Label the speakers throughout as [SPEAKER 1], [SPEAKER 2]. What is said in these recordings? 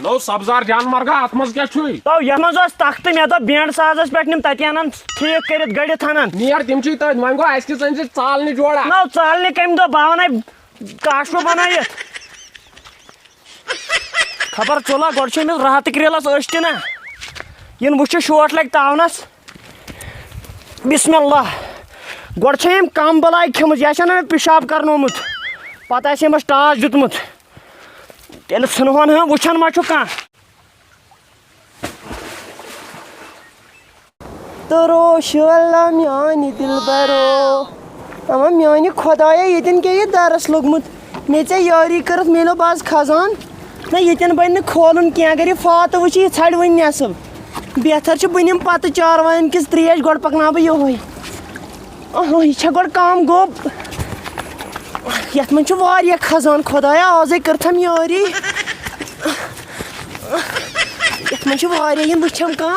[SPEAKER 1] No Sabzar जानवर अत मज क्या
[SPEAKER 2] तो ये तख्त मे दो बैंड साजस पे निम तत अनान ठीक कर गड़ित अनान
[SPEAKER 1] नियर तिम वो गो चालने जोड़ा
[SPEAKER 2] नो चालने कम दो बह काशु बनायत खबर चोला गोड़ राहत रेलस अश ना इन वो शोट लग तावनस बिस्मिल्लाह गोड़ कम बलाय खम यह पेशाब करनोमुत पत टास दुतमुत तेल सुनवन वुछन मा कह तरो शोला म्यानी दिलबरो अमा म्यानी खुदाया यतन के ये दरस लोगमुत मे चे यारी करत मेलो बाज खजान ना यतन बन खोलन क्या अगर ये फात वुच ये छड़ वन नसब बेहतर बनिम पत चारवाइन किस त्रेश गोड़ पकना बह योहै यह गोड़ काम गो यथ मन वारिया खजान खुदाया आजे करथम यारी यथ मन वारिया यम वुछम कह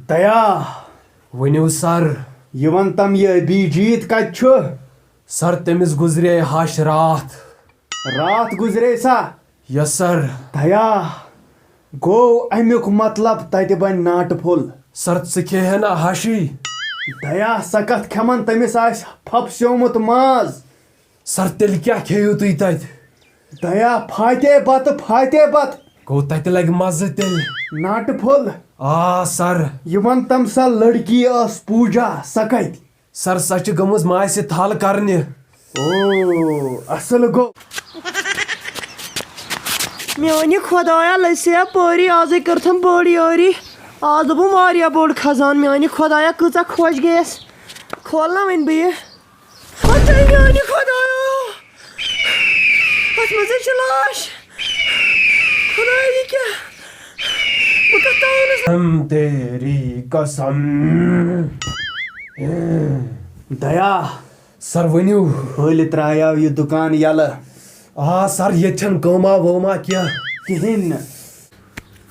[SPEAKER 3] दया
[SPEAKER 4] वनु सर
[SPEAKER 3] यवन तम ये अभिजीत कत
[SPEAKER 4] सर तमिस गुजरे हश
[SPEAKER 3] रात गुजरे सा
[SPEAKER 4] यस सर
[SPEAKER 3] दया गो अमुक मतलब तत बन नाट फुल
[SPEAKER 4] सर खे है ना हशी
[SPEAKER 3] दया सकत खमन तमिस आस फपस्योमुत माज
[SPEAKER 4] सर तेल क्या खेयु तुई तत
[SPEAKER 3] दया फाते बत
[SPEAKER 4] गो तत लग मज तेल
[SPEAKER 3] नाट फुल
[SPEAKER 4] आ सर
[SPEAKER 3] यवन तम सा लड़की अस पूजा सकत
[SPEAKER 4] सर सच गमज माय से थल करने
[SPEAKER 3] ओ असल गो
[SPEAKER 2] म्यानी खुदाया लसे पोरी आज करथम बोड़ यारी आज दोपम वारिया बोड़ खजान म्यानी खुदाया कचा खोज गयस खोलना वन बह म्यानी खुदाया अत मज लाश खुदाया क्या
[SPEAKER 4] हम तेरी कसम
[SPEAKER 3] दया
[SPEAKER 4] सर वनु
[SPEAKER 3] हल त्रायाव यह दुकान यल
[SPEAKER 4] आ सर ये कमा वमा क्या
[SPEAKER 3] कहें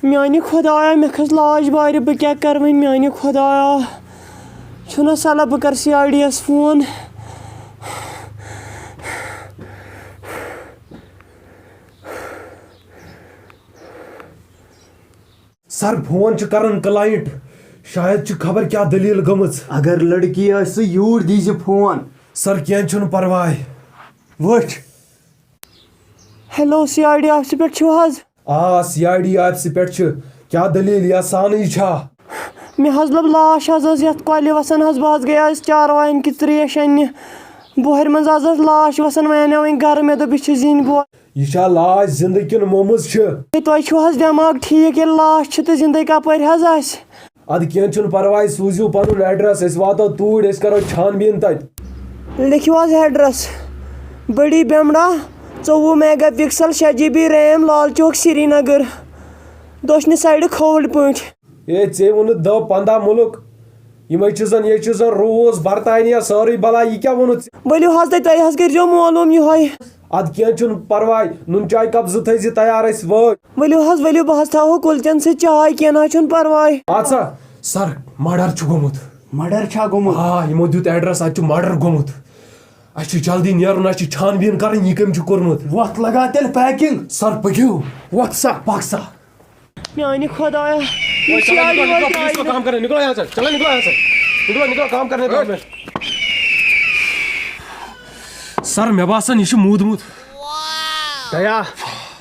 [SPEAKER 2] म्यानी खुदाया मे खस लाज बार बह क्या कर वन म्यानी खुदाया छुना सला बह कर CID फोन
[SPEAKER 4] सर फोन करन क्लाइंट शायद खबर क्या दलील गमच
[SPEAKER 3] अगर लड़की यूर दीज फोन
[SPEAKER 4] सर क्या परवाह वच
[SPEAKER 2] हेलो CID ऑफिस पे
[SPEAKER 4] आ CID ऑफिस पे क्या दलील या सान छा
[SPEAKER 2] मे लब लाश ये कल वसान बह गया चारवाइन कि त्रेश अन्य बोहर मज लाश वसान वन वन गर मे दोप बह जिन बो
[SPEAKER 4] यह लाश जिंद किन मोमुज
[SPEAKER 2] तुह दिमाग ठीक ये लाश तो जिंद कपर
[SPEAKER 4] अद क्या परवाह सूझू पुन एड्रेस वातो तूर करो छानबीन तत
[SPEAKER 2] लिखियो एड्रेस बड़ी बेमड़ा 24 megapixel 6 GB RAM Lal Chowk Srinagar दोशनी side खोल पे
[SPEAKER 4] ये ऐ वो 10-15 मुल्क ये रूस बरतानिया सारी बला यह क्या वो
[SPEAKER 2] वलियो तुह कर मालूम यह
[SPEAKER 4] अद क्या परवाह नुन चाय कप ज तैयार
[SPEAKER 2] वलियो बह थो कुलचन से चाय क्या परवाह
[SPEAKER 4] अच्छा सर मर्डर गोमुत हाँ यमो दुत एड्रेस अत मर्डर गोमुत अस जल्दी नेरुन अस छानबीन कर यह कम कोर्मुत
[SPEAKER 3] वक्त लगा तेल पैकिंग
[SPEAKER 4] सर पकू वक्त सा पक सा
[SPEAKER 2] म्यानी खुदाया
[SPEAKER 1] काम करने निकलो यहाँ से चलो निकलो यहाँ से निकलो काम करने
[SPEAKER 4] सर मे बासान यह मूदमुत
[SPEAKER 3] दया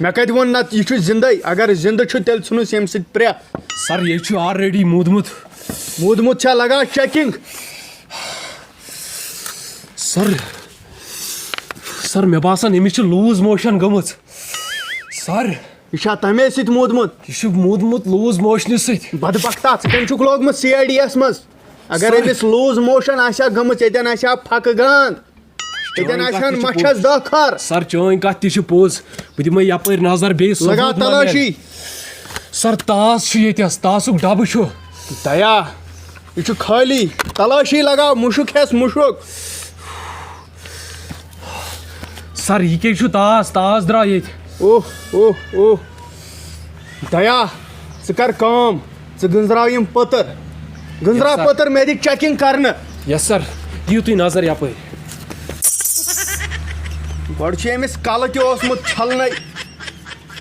[SPEAKER 3] मे कत वो नत यह जिंद अगर जिंद तेल सुनुस यम प्रे
[SPEAKER 4] सर यह ऑलरेडी मूदमुत
[SPEAKER 3] लगा चेकिंग
[SPEAKER 4] सर मे बासान अमिस लूज मोशन गमच सर
[SPEAKER 3] यह तमे सत मूदमुत
[SPEAKER 4] यह मूदमुत लूज मोशन सत
[SPEAKER 3] बदबख्ता तम लोगमुत CID मज अगर अमिस लूज मोशन आशा गमच यन आशा फक गांद यन मछस दखर
[SPEAKER 4] सर चोन कत ति पोज बह दिम यपर नजर बे
[SPEAKER 3] लगा तलाशी
[SPEAKER 4] सर तास तासुक डब
[SPEAKER 3] दया यह खाली तलाशी लगा मुशुक हेस मुशुक
[SPEAKER 4] सर यह क्या तास द्रा ये
[SPEAKER 3] ओह ओह ओह दया कर काम गंजराव यम पतर गंजराव
[SPEAKER 4] Yes, sir.
[SPEAKER 3] पतर मे दी चेकिंग करने
[SPEAKER 4] यस सर दियो तुम नजर यपै
[SPEAKER 3] गोड़ छ अमिस कल ते ओसमुत छलने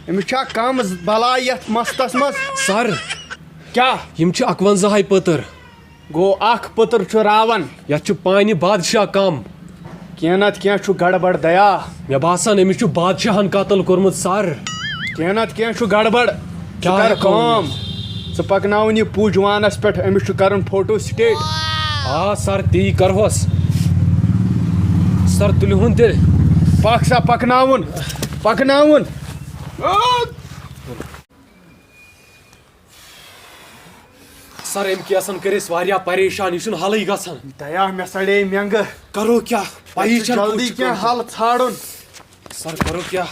[SPEAKER 3] अमिस छा कम बला यथ मस्तस मस
[SPEAKER 4] सर क्या यम छ 51 पतर
[SPEAKER 3] गो अख पतर छ रावन
[SPEAKER 4] यथ छ पानी बादशाह कम
[SPEAKER 3] कह नत कह छु गड़बड़ दया
[SPEAKER 4] मे बासान अमिस छ बादशाहन कत्ल कोरमुत सर
[SPEAKER 3] कह नत कह छु गड़बड़
[SPEAKER 4] क्या
[SPEAKER 3] कर
[SPEAKER 4] कौन?
[SPEAKER 3] काम स पकनावन ये पूजवानस पे अमिस छु करन फोटो स्टेट
[SPEAKER 4] आ सर ती करहोस सर तुलहुन तेल
[SPEAKER 3] पक सा पकनावन पकनावन
[SPEAKER 4] सर एम की असन करिस वारिया परेशान यह हल गसान
[SPEAKER 3] दया मे सड़े मेंग
[SPEAKER 4] करो क्या पाई
[SPEAKER 3] जल्दी क्या हल छाड़न
[SPEAKER 4] सर करो क्या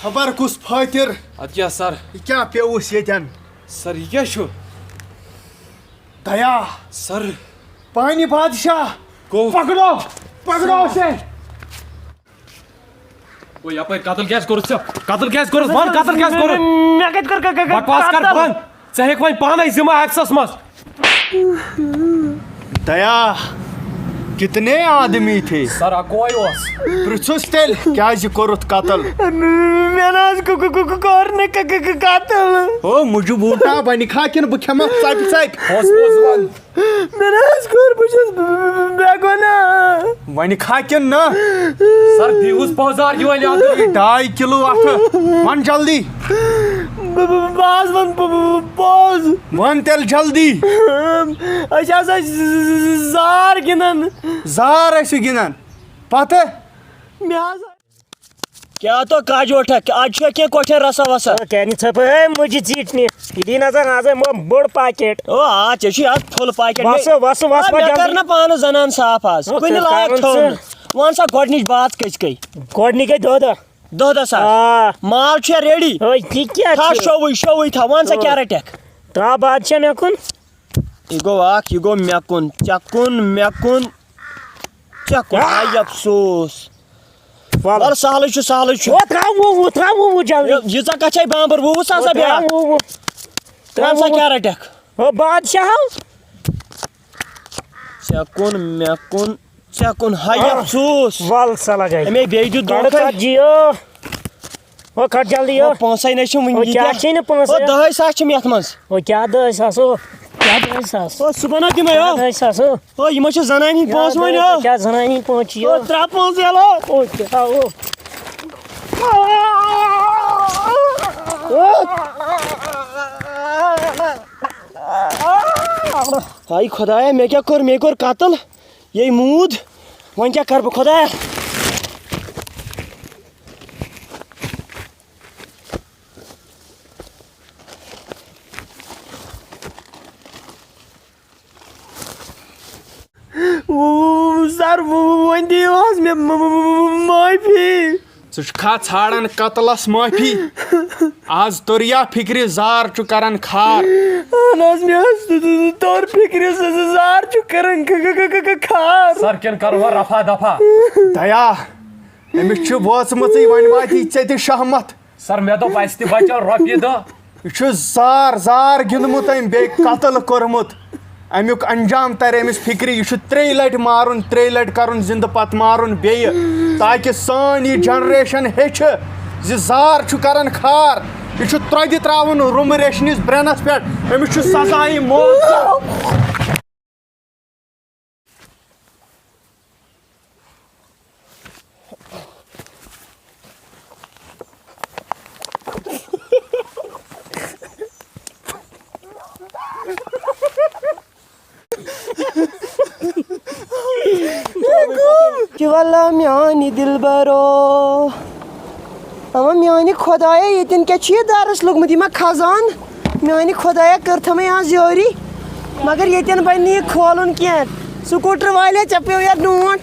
[SPEAKER 3] खबर कुस फातिर
[SPEAKER 4] अद क्या सर
[SPEAKER 3] क्या पेवुस यतन
[SPEAKER 4] सर यह क्या छु
[SPEAKER 3] दया
[SPEAKER 4] सर
[SPEAKER 3] पानी बादशाह
[SPEAKER 4] को
[SPEAKER 3] पकड़ो पकड़ो से
[SPEAKER 4] वो यपर कत्ल क्या कोरस कत्ल क्या कोरस वन कत्ल क्या कोर
[SPEAKER 2] मैं कत कर
[SPEAKER 4] बकवास कर बंद चे हेक वन पान जिम्मा एक्सस मस
[SPEAKER 3] दया कितने आदमी थे
[SPEAKER 4] सर अकोय ओस
[SPEAKER 3] पृछुस तेल क्या कोरुत कत्ल
[SPEAKER 2] मैं कोर कातल
[SPEAKER 3] ओ मुझे बूटा बन खा किन बह खेमा चट चट
[SPEAKER 4] होस वन
[SPEAKER 2] मैं कोर बस बेगोना
[SPEAKER 3] वन खा किन न
[SPEAKER 4] सर दीहुस पौजार यो याद
[SPEAKER 3] 2.5 किलो अथ वन जल्दी
[SPEAKER 2] बाज वन पोज
[SPEAKER 3] वन तेल जल्दी
[SPEAKER 2] अच्छा जार गिनन
[SPEAKER 3] जार ऐसे गिनन पता
[SPEAKER 2] क्या तो काज उठा आज क्या कोठे रसा वसा क्या नहीं छप मुझे चीटनी इदी नजर आज बड़ पैकेट ओ आ चेशी आज फुल पैकेट वस करना पान जनान साफ आज कुन लायक थोन वन सा गोडनिच बात कच गई गोडनी के दो सा माल छ रेडी ओए की क्या था शोई था वन सा क्या रटक ता बादशाह मेकुन इगो आख इगो मेकुन चकुन आई अफसोस और सहल छ वो जल्दी ये कचाई बांबर वो सा ब्या ता सा क्या रटक ओ बादशाह चकुन हाय अफसोस वल सला गई हमें बेजु दो जियो ओ खट जल्दी ओ पोंसै नै छु मुंगी क्या छै न पोंसै ओ 10,000 छ मेथ मस ओ क्या 10,000 ओ क्या 10,000 ओ सुबना दिमै ओ 10,000 ओ यम छ जनानी पोंस वन ओ क्या जनानी पोंचियो ओ त्रा पोंस हेलो ओ क्या ओ हाय खुदाया मैं क्या कर कातल ये मूद वन क्या कर खुदाया सर वन दियोस मे माफी
[SPEAKER 3] खा छाड़न कतलस माफी आज तोरिया फिक्र जार चु करन खार
[SPEAKER 2] तोर फिक्र जार चु करन खार
[SPEAKER 4] सर केन करो रफा दफा
[SPEAKER 3] दया अमिस छु वोचमच वन वाती चेति शहमत
[SPEAKER 4] सर मे दो पास्ति बचो रफी दो
[SPEAKER 3] यह जार गिंदमुत बे कतल कोरमुत अमुक अंजाम तर अमिस फिक्र यह 3 लट मारुन 3 लट करन जिंद पत मारुन बे ताकि सान यह जनरेशन हेच जार छु करन खार यह त्रोद त्रावन रुम रेशनिस ब्रेनस पे अमिस छु सजाई मौत
[SPEAKER 2] वल्ला म्यानी दिलबरो अमा म्यानी खुदाया यतिन क्या दारस लोगमुत यह खजान म्यानी खुदाया कर थमे आज योरी मगर यतिन बन खोलन क्या स्कूटर वाले चपे यार नोट